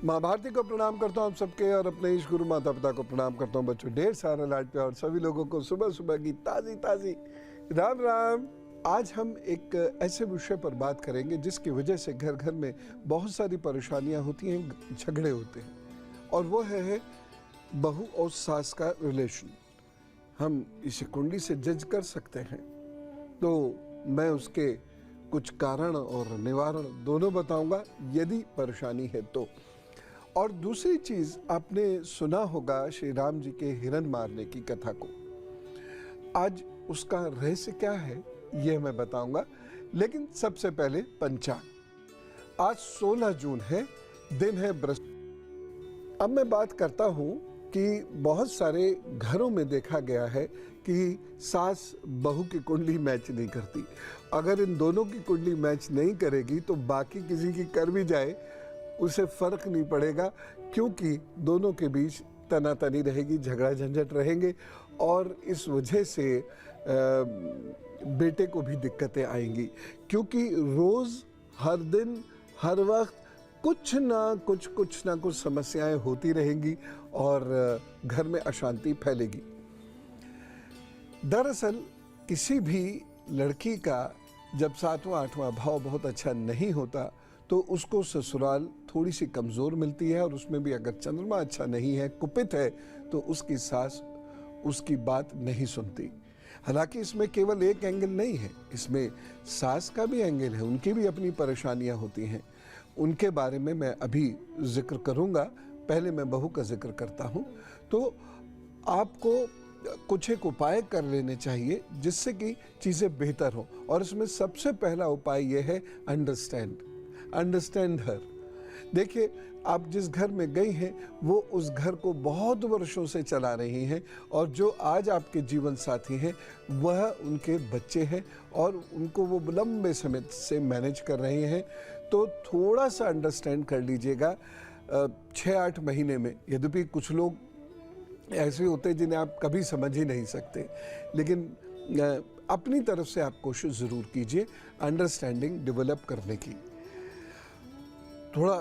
माँ भारती को प्रणाम करता हूँ आप सबके और अपने ईश गुरु माता पिता को प्रणाम करता हूँ बच्चों। ढेर सारा लाड प्यार और सभी लोगों को सुबह सुबह की ताज़ी ताज़ी राम राम। आज हम एक ऐसे विषय पर बात करेंगे जिसकी वजह से घर घर में बहुत सारी परेशानियाँ होती हैं, झगड़े होते हैं, और वो है बहू और सास का रिलेशन। हम इसे कुंडली से जज कर सकते हैं, तो मैं उसके कुछ कारण और निवारण दोनों बताऊंगा यदि परेशानी है तो। और दूसरी चीज, आपने सुना होगा श्री राम जी के हिरण मारने की कथा को। आज उसका रहस्य क्या है यह मैं बताऊंगा, लेकिन सबसे पहले पंचांग। आज 16 जून है, दिन है बृहस्पति। अब मैं बात करता हूं कि बहुत सारे घरों में देखा गया है कि सास बहू की कुंडली मैच नहीं करती। अगर इन दोनों की कुंडली मैच नहीं करेगी तो बाकी किसी की कर भी जाए उसे फर्क नहीं पड़ेगा, क्योंकि दोनों के बीच तनातनी रहेगी, झगड़ा झंझट रहेंगे, और इस वजह से बेटे को भी दिक्कतें आएंगी, क्योंकि रोज़ हर दिन हर वक्त कुछ ना कुछ समस्याएं होती रहेंगी और घर में अशांति फैलेगी। दरअसल किसी भी लड़की का जब 7वां 8वां भाव बहुत अच्छा नहीं होता तो उसको ससुराल थोड़ी सी कमज़ोर मिलती है, और उसमें भी अगर चंद्रमा अच्छा नहीं है, कुपित है, तो उसकी सास उसकी बात नहीं सुनती। हालांकि इसमें केवल एक एंगल नहीं है, इसमें सास का भी एंगल है, उनकी भी अपनी परेशानियां होती हैं। उनके बारे में मैं अभी जिक्र करूंगा, पहले मैं बहू का जिक्र करता हूं। तो आपको कुछ एक उपाय कर लेने चाहिए जिससे कि चीज़ें बेहतर हों, और इसमें सबसे पहला उपाय यह है अंडरस्टैंड हर। देखिए, आप जिस घर में गई हैं वो उस घर को बहुत वर्षों से चला रही हैं, और जो आज आपके जीवन साथी हैं वह उनके बच्चे हैं और उनको वो लंबे समय से मैनेज कर रहे हैं। तो थोड़ा सा अंडरस्टैंड कर लीजिएगा 6-8 महीने में। यद्यपि कुछ लोग ऐसे होते हैं जिन्हें आप कभी समझ ही नहीं सकते, लेकिन अपनी तरफ से आप कोशिश ज़रूर कीजिए अंडरस्टैंडिंग डेवलप करने की। थोड़ा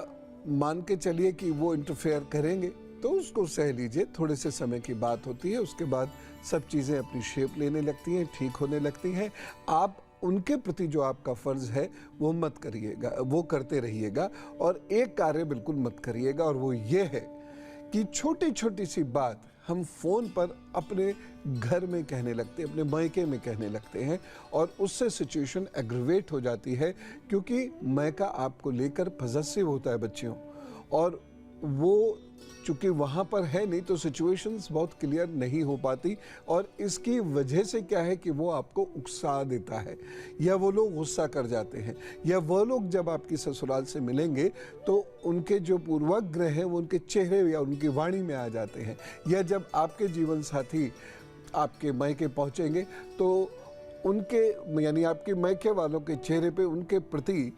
मान के चलिए कि वो इंटरफेयर करेंगे तो उसको सह लीजिए, थोड़े से समय की बात होती है, उसके बाद सब चीज़ें अपनी शेप लेने लगती हैं, ठीक होने लगती हैं। आप उनके प्रति जो आपका फ़र्ज़ है वो मत करिएगा, वो करते रहिएगा, और एक कार्य बिल्कुल मत करिएगा, और वो ये है कि छोटी छोटी सी बात हम फ़ोन पर अपने घर में कहने लगते हैं, अपने मायके में कहने लगते हैं, और उससे सिचुएशन एग्रीवेट हो जाती है, क्योंकि मायका आपको लेकर पॉजेसिव होता है बच्चियों, और वो चूँकि वहाँ पर है नहीं तो सिचुएशंस बहुत क्लियर नहीं हो पाती, और इसकी वजह से क्या है कि वो आपको उकसा देता है, या वो लोग गुस्सा कर जाते हैं, या वो लोग जब आपकी ससुराल से मिलेंगे तो उनके जो पूर्वाग्रह हैं वो उनके चेहरे या उनकी वाणी में आ जाते हैं, या जब आपके जीवन साथी आपके मायके पहुँचेंगे तो उनके यानी आपके मायके वालों के चेहरे पे उनके प्रति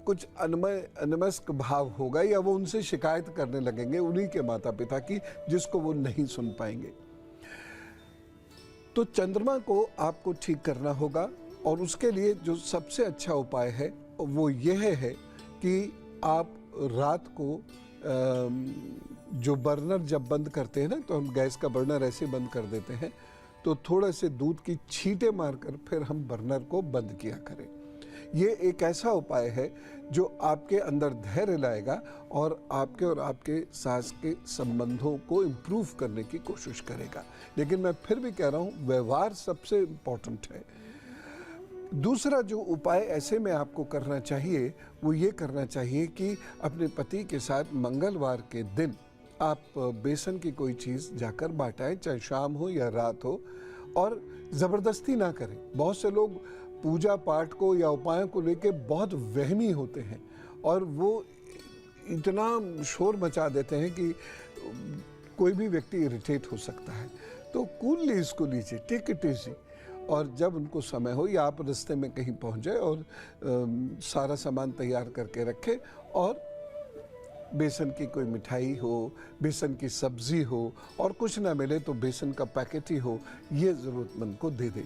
कुछ अनमस्क भाव होगा, या वो उनसे शिकायत करने लगेंगे उन्हीं के माता पिता की, जिसको वो नहीं सुन पाएंगे। तो चंद्रमा को आपको ठीक करना होगा, और उसके लिए जो सबसे अच्छा उपाय है वो यह है कि आप रात को जो बर्नर जब बंद करते हैं ना, तो हम गैस का बर्नर ऐसे बंद कर देते हैं, तो थोड़े से दूध की छींटे मारकर फिर हम बर्नर को बंद किया करें। ये एक ऐसा उपाय है जो आपके अंदर धैर्य लाएगा और आपके सास के संबंधों को इम्प्रूव करने की कोशिश करेगा। लेकिन मैं फिर भी कह रहा हूँ, व्यवहार सबसे इम्पोर्टेंट है। दूसरा जो उपाय ऐसे में आपको करना चाहिए वो ये करना चाहिए कि अपने पति के साथ मंगलवार के दिन आप बेसन की कोई चीज़ जाकर बांटाएं, चाहे शाम हो या रात हो, और ज़बरदस्ती ना करें। बहुत से लोग पूजा पाठ को या उपायों को लेके बहुत वहमी होते हैं, और वो इतना शोर मचा देते हैं कि कोई भी व्यक्ति इरिटेट हो सकता है। तो कूलली इसको लीजिए, टेक इट इजी, और जब उनको समय हो या आप रास्ते में कहीं पहुंच जाए और सारा सामान तैयार करके रखें, और बेसन की कोई मिठाई हो, बेसन की सब्ज़ी हो, और कुछ ना मिले तो बेसन का पैकेट ही हो, ये ज़रूरतमंद को दे दें।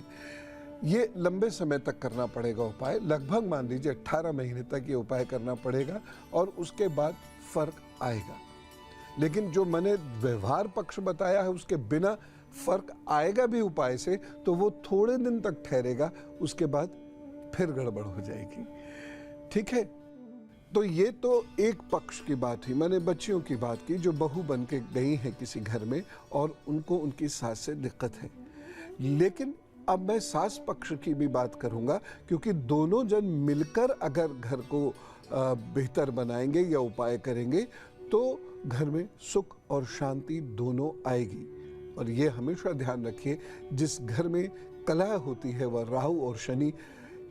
ये लंबे समय तक करना पड़ेगा उपाय, लगभग मान लीजिए 18 महीने तक ये उपाय करना पड़ेगा, और उसके बाद फ़र्क आएगा। लेकिन जो मैंने व्यवहार पक्ष बताया है उसके बिना फर्क आएगा भी उपाय से, तो वो थोड़े दिन तक ठहरेगा, उसके बाद फिर गड़बड़ हो जाएगी। ठीक है, तो ये तो एक पक्ष की बात हुई। मैंने बच्चियों की बात की जो बहू बन के गई हैं किसी घर में और उनको उनकी सास से दिक्कत है। लेकिन अब मैं सास पक्ष की भी बात करूंगा, क्योंकि दोनों जन मिलकर अगर घर को बेहतर बनाएंगे या उपाय करेंगे तो घर में सुख और शांति दोनों आएगी। और ये हमेशा ध्यान रखिए, जिस घर में कलह होती है वह राहु और शनि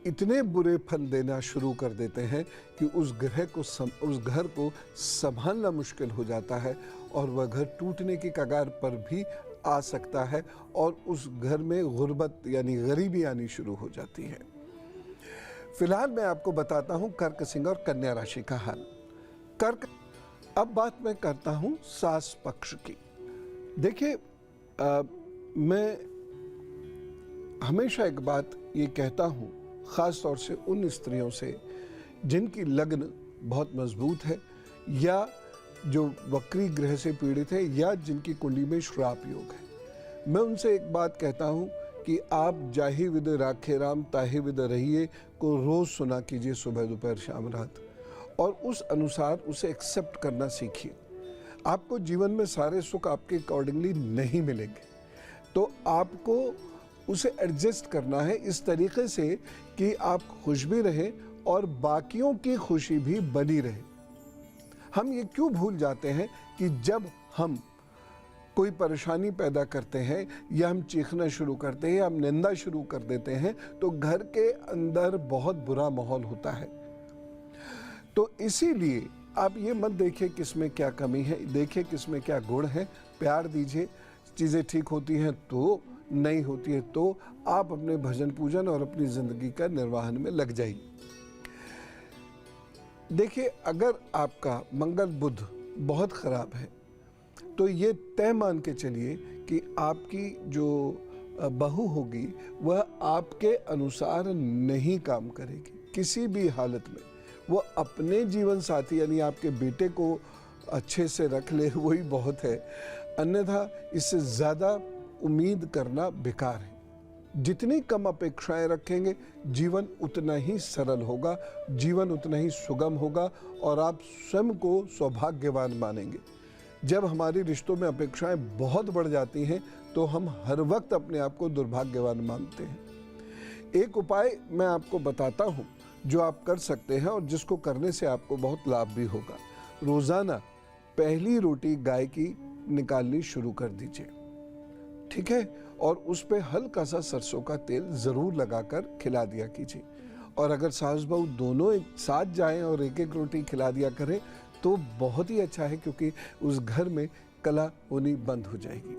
इतने बुरे फल देना शुरू कर देते हैं कि उस घर को संभालना मुश्किल हो जाता है और वह घर टूटने की कगार पर भी आ सकता है और उस घर में गुर्बत यानी गरीबी आनी शुरू हो जाती है। फिलहाल मैं आपको बताता हूं कर्क, सिंह और कन्या राशि का हाल। कर्क, अब बात मैं करता हूं सास पक्ष की। देखिए, मैं हमेशा एक बात ये कहता हूं, खास तौर से उन स्त्रियों से जिनकी लग्न बहुत मजबूत है या जो वक्री ग्रह से पीड़ित है या जिनकी कुंडली में श्राप योग है, मैं उनसे एक बात कहता हूं कि आप जाहि विद राखे राम ताहि विद रहिए को रोज सुना कीजिए, सुबह दोपहर शाम रात, और उस अनुसार उसे एक्सेप्ट करना सीखिए। आपको जीवन में सारे सुख आपके अकॉर्डिंगली नहीं मिलेंगे, तो आपको उसे एडजस्ट करना है इस तरीके से कि आप खुश भी रहें और बाकियों की खुशी भी बनी रहे। हम ये क्यों भूल जाते हैं कि जब हम कोई परेशानी पैदा करते हैं या हम चीखना शुरू करते हैं या हम निंदा शुरू कर देते हैं तो घर के अंदर बहुत बुरा माहौल होता है। तो इसीलिए आप ये मत देखिए किसमें क्या कमी है, देखिए किसमें क्या गुण है, प्यार दीजिए। चीज़ें ठीक होती हैं तो, नहीं होती है तो आप अपने भजन पूजन और अपनी जिंदगी का निर्वहन में लग जाइए। देखिए, अगर आपका मंगल बुध बहुत खराब है तो ये तय मान के चलिए कि आपकी जो बहू होगी वह आपके अनुसार नहीं काम करेगी किसी भी हालत में। वो अपने जीवन साथी यानी आपके बेटे को अच्छे से रख ले वही बहुत है, अन्यथा इससे ज़्यादा उम्मीद करना बेकार है। जितनी कम अपेक्षाएं रखेंगे जीवन उतना ही सरल होगा, जीवन उतना ही सुगम होगा और आप स्वयं को सौभाग्यवान मानेंगे। जब हमारी रिश्तों में अपेक्षाएं बहुत बढ़ जाती हैं तो हम हर वक्त अपने आप को दुर्भाग्यवान मानते हैं। एक उपाय मैं आपको बताता हूं जो आप कर सकते हैं और जिसको करने से आपको बहुत लाभ भी होगा। रोजाना पहली रोटी गाय की निकालनी शुरू कर दीजिए, ठीक है, और उस पे हल्का सा सरसों का तेल जरूर लगाकर खिला दिया कीजिए। और अगर सास बहू दोनों एक साथ जाएं और एक एक रोटी खिला दिया करें तो बहुत ही अच्छा है, क्योंकि उस घर में कला होनी बंद हो जाएगी।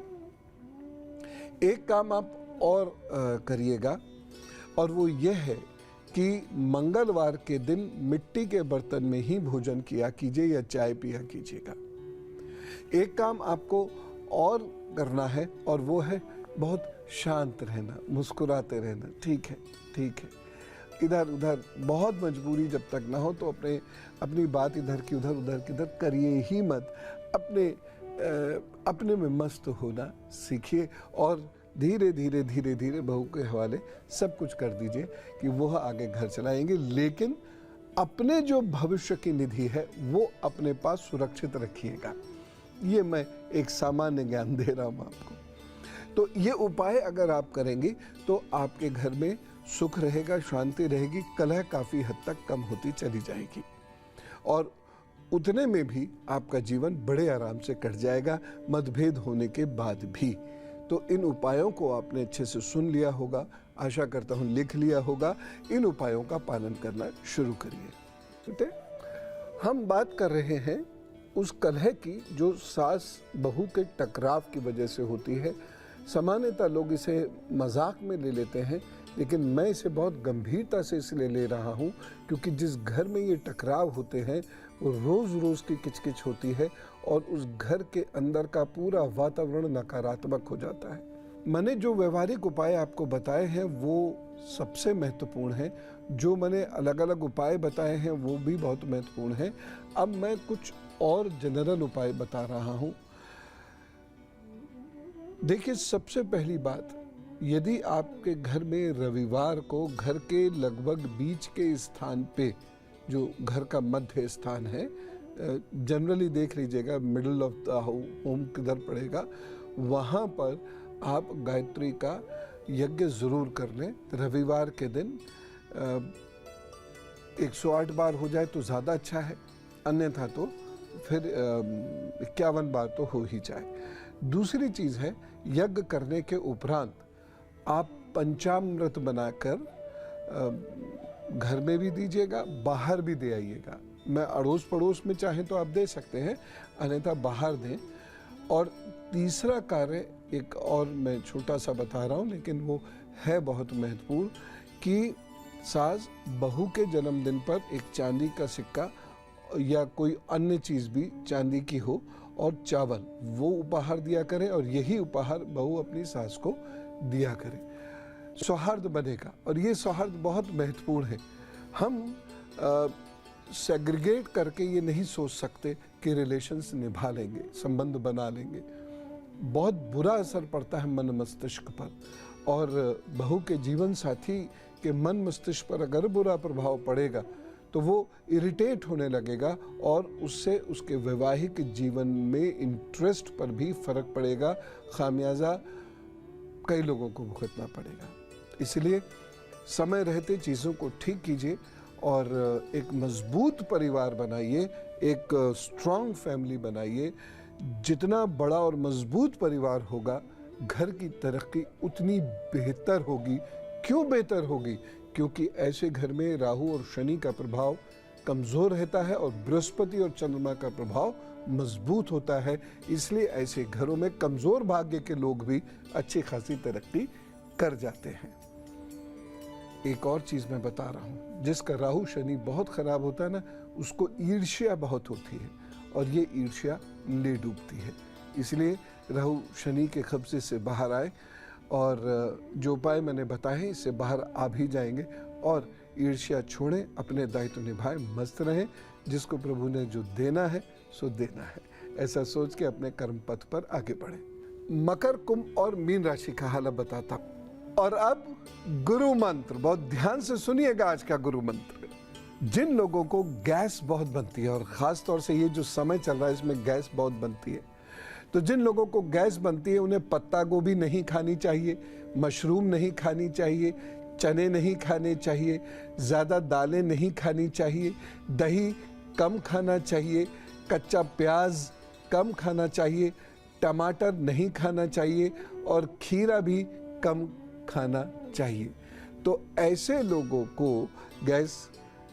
एक काम आप और करिएगा और वो ये है कि मंगलवार के दिन मिट्टी के बर्तन में ही भोजन किया कीजिए या चाय पिया कीजिएगा। एक काम आपको और करना है और वो है बहुत शांत रहना, मुस्कुराते रहना। ठीक है, ठीक है, इधर उधर बहुत मजबूरी जब तक ना हो तो अपनी बात इधर की उधर करिए ही मत। अपने में मस्त होना सीखिए और धीरे धीरे बहू के हवाले सब कुछ कर दीजिए कि वह आगे घर चलाएंगे। लेकिन अपने जो भविष्य की निधि है वो अपने पास सुरक्षित रखिएगा। ये मैं एक सामान्य ज्ञान दे रहा हूँ आपको। तो ये उपाय अगर आप करेंगे तो आपके घर में सुख रहेगा, शांति रहेगी, कलह काफ़ी हद तक कम होती चली जाएगी और उतने में भी आपका जीवन बड़े आराम से कट जाएगा, मतभेद होने के बाद भी। तो इन उपायों को आपने अच्छे से सुन लिया होगा, आशा करता हूँ लिख लिया होगा। इन उपायों का पालन करना शुरू करिए। ठीक है, हम बात कर रहे हैं उस कलह की जो सास बहू के टकराव की वजह से होती है। सामान्यतः लोग इसे मजाक में ले लेते हैं, लेकिन मैं इसे बहुत गंभीरता से इसलिए ले रहा हूँ क्योंकि जिस घर में ये टकराव होते हैं वो रोज़ रोज़ की किचकिच होती है और उस घर के अंदर का पूरा वातावरण नकारात्मक हो जाता है। मैंने जो व्यवहारिक उपाय आपको बताए हैं वो सबसे महत्वपूर्ण हैं। जो मैंने अलग अलग उपाय बताए हैं वो भी बहुत महत्वपूर्ण हैं। अब मैं कुछ और जनरल उपाय बता रहा हूं। देखिए, सबसे पहली बात, यदि आपके घर में रविवार को घर के लगभग बीच के स्थान पे, जो घर का मध्य स्थान है, जनरली देख लीजिएगा मिडल ऑफ द होम किधर पड़ेगा, वहाँ पर आप गायत्री का यज्ञ ज़रूर कर लें। रविवार के दिन 108 बार हो जाए तो ज़्यादा अच्छा है, अन्यथा तो फिर 51 बार तो हो ही जाए। दूसरी चीज़ है, यज्ञ करने के उपरांत आप पंचामृत बनाकर घर में भी दीजिएगा, बाहर भी दे आइएगा। मैं अड़ोस पड़ोस में चाहें तो आप दे सकते हैं, अन्यथा बाहर दें। और तीसरा कार्य एक और मैं छोटा सा बता रहा हूँ, लेकिन वो है बहुत महत्वपूर्ण, कि सास बहू के जन्मदिन पर एक चांदी का सिक्का या कोई अन्य चीज़ भी चांदी की हो और चावल, वो उपहार दिया करें, और यही उपहार बहू अपनी सास को दिया करे। सौहार्द बनेगा, और ये सौहार्द बहुत महत्वपूर्ण है। हम सेग्रीगेट करके ये नहीं सोच सकते कि रिलेशंस निभा लेंगे, संबंध बना लेंगे। बहुत बुरा असर पड़ता है मन मस्तिष्क पर, और बहू के जीवन साथी के मन मस्तिष्क पर अगर बुरा प्रभाव पड़ेगा तो वो इरिटेट होने लगेगा, और उससे उसके वैवाहिक जीवन में इंटरेस्ट पर भी फर्क पड़ेगा। खामियाजा कई लोगों को भुगतना पड़ेगा। इसलिए समय रहते चीज़ों को ठीक कीजिए और एक मजबूत परिवार बनाइए, एक स्ट्रॉन्ग फैमिली बनाइए। जितना बड़ा और मजबूत परिवार होगा, घर की तरक्की उतनी बेहतर होगी। क्यों बेहतर होगी? क्योंकि ऐसे घर में राहु और शनि का प्रभाव कमज़ोर रहता है और बृहस्पति और चंद्रमा का प्रभाव मजबूत होता है। इसलिए ऐसे घरों में कमज़ोर भाग्य के लोग भी अच्छी खासी तरक्की कर जाते हैं। एक और चीज़ मैं बता रहा हूँ, जिसका राहु शनि बहुत ख़राब होता है ना, उसको ईर्ष्या बहुत होती है, और ये ईर्ष्या ले डूबती है। इसलिए राहु शनि के कब्जे से बाहर आए, और जो उपाय मैंने बताए हैं इससे बाहर आ भी जाएंगे, और ईर्ष्या छोड़ें, अपने दायित्व निभाएं, मस्त रहें। जिसको प्रभु ने जो देना है सो देना है, ऐसा सोच के अपने कर्म पथ पर आगे बढ़ें। मकर, कुंभ और मीन राशि का हाल बताता हूं। और अब गुरु मंत्र, बहुत ध्यान से सुनिएगा आज का गुरु मंत्र। जिन लोगों को गैस बहुत बनती है, और ख़ास तौर से ये जो समय चल रहा है इसमें गैस बहुत बनती है, तो जिन लोगों को गैस बनती है उन्हें पत्ता गोभी नहीं खानी चाहिए, मशरूम नहीं खानी चाहिए, चने नहीं खाने चाहिए, ज़्यादा दालें नहीं खानी चाहिए, दही कम खाना चाहिए, कच्चा प्याज कम खाना चाहिए, टमाटर नहीं खाना चाहिए, और खीरा भी कम खाना चाहिए। तो ऐसे लोगों को गैस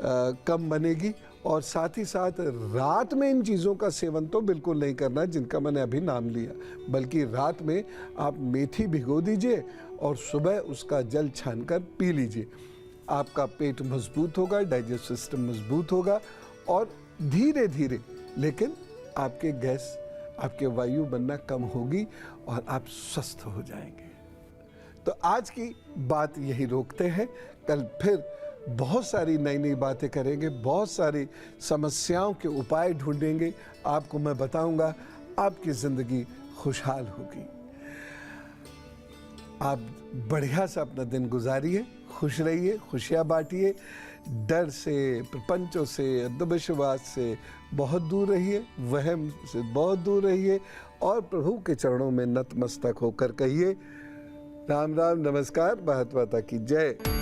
कम बनेगी। और साथ ही साथ रात में इन चीज़ों का सेवन तो बिल्कुल नहीं करना जिनका मैंने अभी नाम लिया, बल्कि रात में आप मेथी भिगो दीजिए और सुबह उसका जल छानकर पी लीजिए। आपका पेट मजबूत होगा, डाइजेस्टिव सिस्टम मजबूत होगा, और धीरे धीरे लेकिन आपके गैस, आपके वायु बनना कम होगी और आप स्वस्थ हो जाएंगे। तो आज की बात यही रोकते हैं। कल फिर बहुत सारी नई नई बातें करेंगे, बहुत सारी समस्याओं के उपाय ढूंढेंगे, आपको मैं बताऊंगा, आपकी ज़िंदगी खुशहाल होगी। आप बढ़िया से अपना दिन गुजारिए, खुश रहिए, खुशियाँ बांटिए, डर से, प्रपंचों से, अंधविश्वास से बहुत दूर रहिए, वहम से बहुत दूर रहिए, और प्रभु के चरणों में नतमस्तक होकर कहिए राम राम, नमस्कार, भारत माता की जय।